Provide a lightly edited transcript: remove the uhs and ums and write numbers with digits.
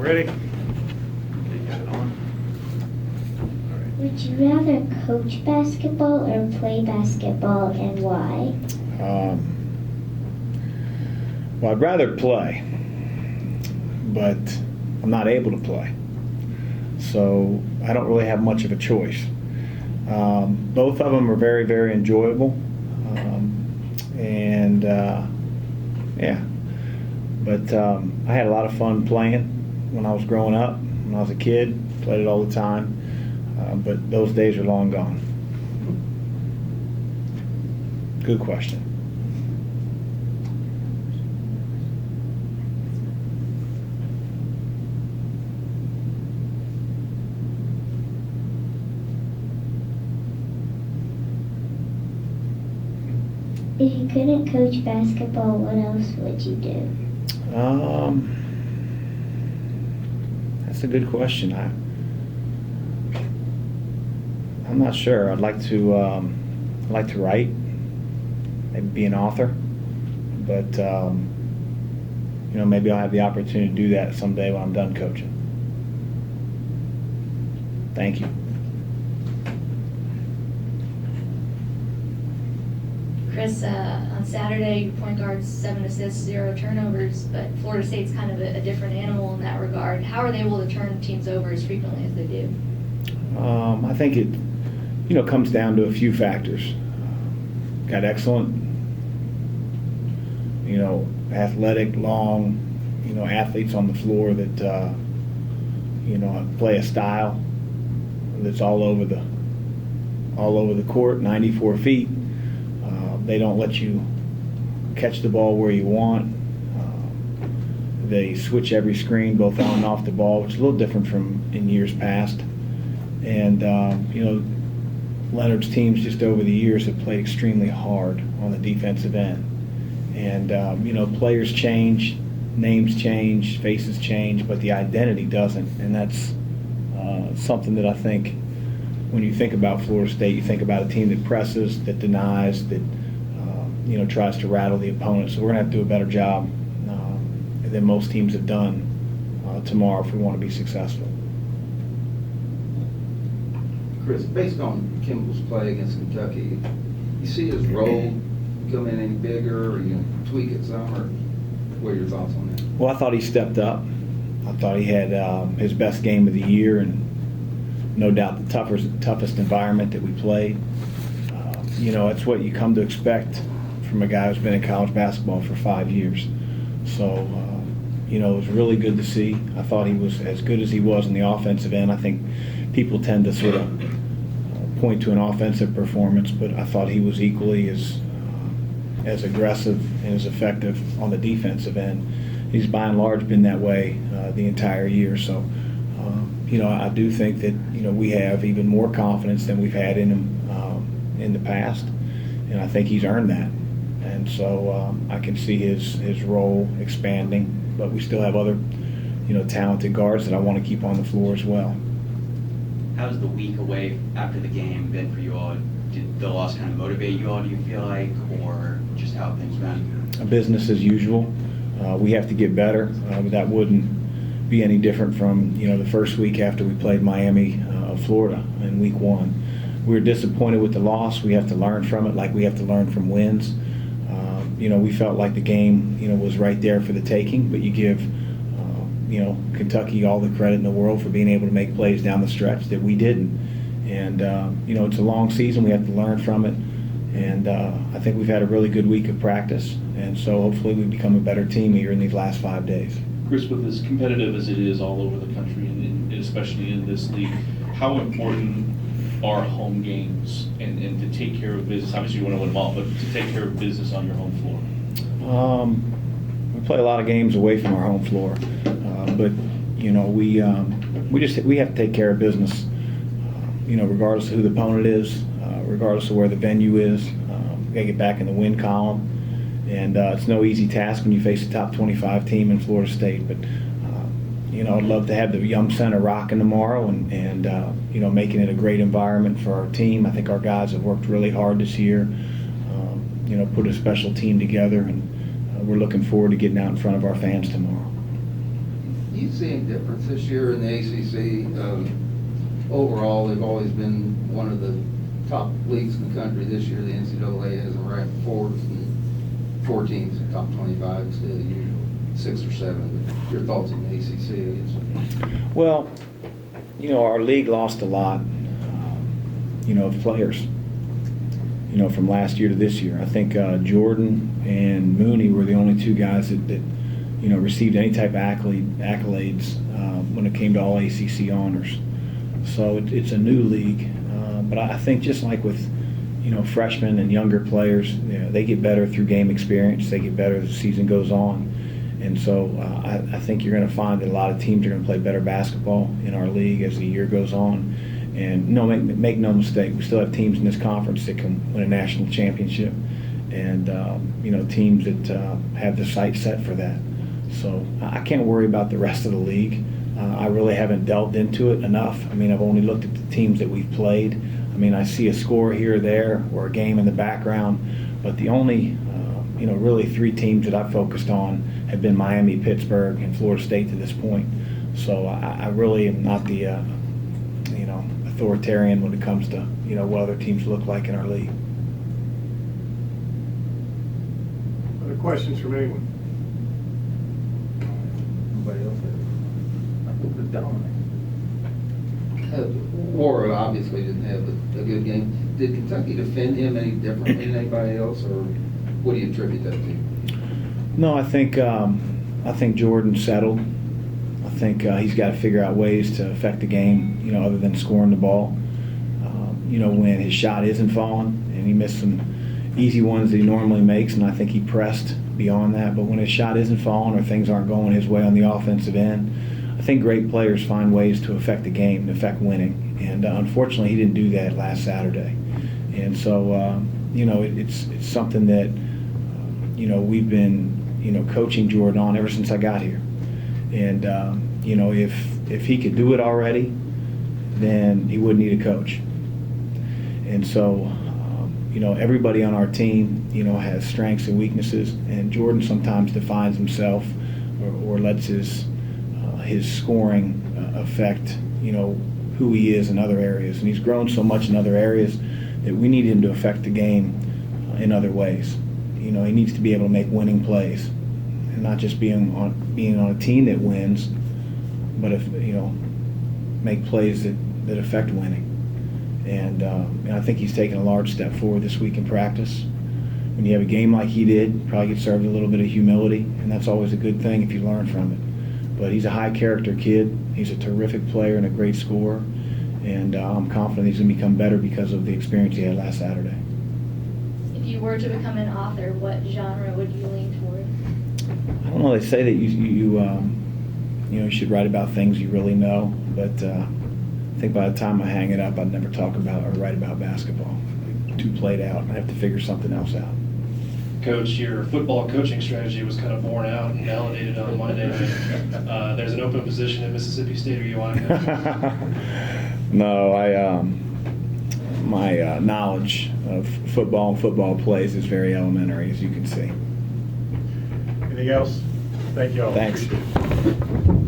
ready? Okay, got it on. All right. Would you rather coach basketball or play basketball, and why? Well, I'd rather play, but I'm not able to play. So I don't really have much of a choice. Both of them are very, very enjoyable. Yeah. But I had a lot of fun playing when I was growing up. When I was a kid, played it all the time. But those days are long gone. Good question. If you couldn't coach basketball, what else would you do? That's a good question. I'm not sure. I'd like to write, maybe be an author, but maybe I'll have the opportunity to do that someday when I'm done coaching. Thank you. Chris, on Saturday, your point guard's 7 assists, 0 turnovers, but Florida State's kind of a different animal in that regard. How are they able to turn teams over as frequently as they do? I think it, comes down to a few factors. Got excellent, athletic, long, athletes on the floor that, play a style that's all over the court, 94 feet. They don't let you catch the ball where you want. They switch every screen, both on and off the ball, which is a little different from in years past. And, Leonard's teams just over the years have played extremely hard on the defensive end. And, players change, names change, faces change, but the identity doesn't. And that's something that I think when you think about Florida State, you think about a team that presses, that denies, that tries to rattle the opponent. So we're going to have to do a better job than most teams have done tomorrow if we want to be successful. Chris, based on Kimball's play against Kentucky, you see his role becoming any bigger, or you tweak it some, or what are your thoughts on that? Well, I thought he stepped up. I thought he had his best game of the year, and no doubt the toughest environment that we played. It's what you come to expect from a guy who's been in college basketball for 5 years. So, it was really good to see. I thought he was as good as he was in the offensive end. I think people tend to sort of point to an offensive performance, but I thought he was equally as aggressive and as effective on the defensive end. He's by and large been that way the entire year. So, I do think that, we have even more confidence than we've had in him in the past, and I think he's earned that. And so I can see his role expanding, but we still have other, talented guards that I want to keep on the floor as well. How's the week away after the game been for you all? Did the loss kind of motivate you all, do you feel like, or just how things been? Business as usual. We have to get better. That wouldn't be any different from, the first week after we played Miami of Florida in week 1. We were disappointed with the loss. We have to learn from it like we have to learn from wins. We felt like the game, was right there for the taking, but you give, Kentucky all the credit in the world for being able to make plays down the stretch that we didn't. And, it's a long season. We have to learn from it. And I think we've had a really good week of practice. And so hopefully we become a better team here in these last 5 days. Chris, with as competitive as it is all over the country, and especially in this league, how important are home games and to take care of business? Obviously you want to win them all, but to take care of business on your home floor? We play a lot of games away from our home floor, but we have to take care of business. Regardless of who the opponent is, regardless of where the venue is, we got to get back in the win column, and it's no easy task when you face a top 25 team in Florida State. But I'd love to have the Yum Center rocking tomorrow, and making it a great environment for our team. I think our guys have worked really hard this year. Put a special team together, and we're looking forward to getting out in front of our fans tomorrow. You you see any difference this year in the ACC? Overall, they've always been one of the top leagues in the country. This year, the NCAA has them ranked fourth, and 4 teams in the top 25 instead of the usual 6 or 7. But your thoughts on the ACC, I guess? Well, you know, our league lost a lot, you know, of players, you know, from last year to this year. I think Jordan and Mooney were the only 2 guys that you know, received any type of accolades when it came to all ACC honors. So it's a new league, but I think just like with, you know, freshmen and younger players, you know, they get better through game experience. They get better as the season goes on, and so I think you're going to find that a lot of teams are going to play better basketball in our league as the year goes on. And no, make no mistake, we still have teams in this conference that can win a national championship, and you know, teams that have the sights set for that. So I can't worry about the rest of the league. I really haven't delved into it enough. I mean, I've only looked at the teams that we've played. I mean, I see a score here or there or a game in the background, but the only, you know, really 3 teams that I've focused on have been Miami, Pittsburgh, and Florida State to this point. So I really am not the, you know, authoritarian when it comes to, you know, what other teams look like in our league. Other questions from anyone? Anybody else? Wara obviously didn't have a good game. Did Kentucky defend him any differently than anybody else, or what do you attribute that to? No, I think Jordan settled. I think he's got to figure out ways to affect the game, you know, other than scoring the ball. You know, when his shot isn't falling, and he missed some easy ones that he normally makes, and I think he pressed beyond that. But when his shot isn't falling or things aren't going his way on the offensive end, I think great players find ways to affect the game, to affect winning. And unfortunately, he didn't do that last Saturday. And so, you know, it's something that, you know, we've been, you know, coaching Jordan on ever since I got here. And, you know, if he could do it already, then he wouldn't need a coach. And so, you know, everybody on our team, you know, has strengths and weaknesses, and Jordan sometimes defines himself or lets his scoring affect, you know, who he is in other areas. And he's grown so much in other areas that we need him to affect the game in other ways. You know, he needs to be able to make winning plays, and not just being on a team that wins, but if, you know, make plays that affect winning. And I think he's taken a large step forward this week in practice. When you have a game like he did, probably get served a little bit of humility, and that's always a good thing if you learn from it. But he's a high-character kid. He's a terrific player and a great scorer, and I'm confident he's going to become better because of the experience he had last Saturday. If you were to become an author, what genre would you lean toward? I don't know. They say that you know, you should write about things you really know, but I think by the time I hang it up, I'd never talk about or write about basketball. Too played out. I'd have to figure something else out. Coach, your football coaching strategy was kind of borne out and validated on Monday. There's an open position at Mississippi State. Are you on it? No, my knowledge of football and football plays is very elementary, as you can see. Anything else? Thank you all. Thanks. Appreciate it.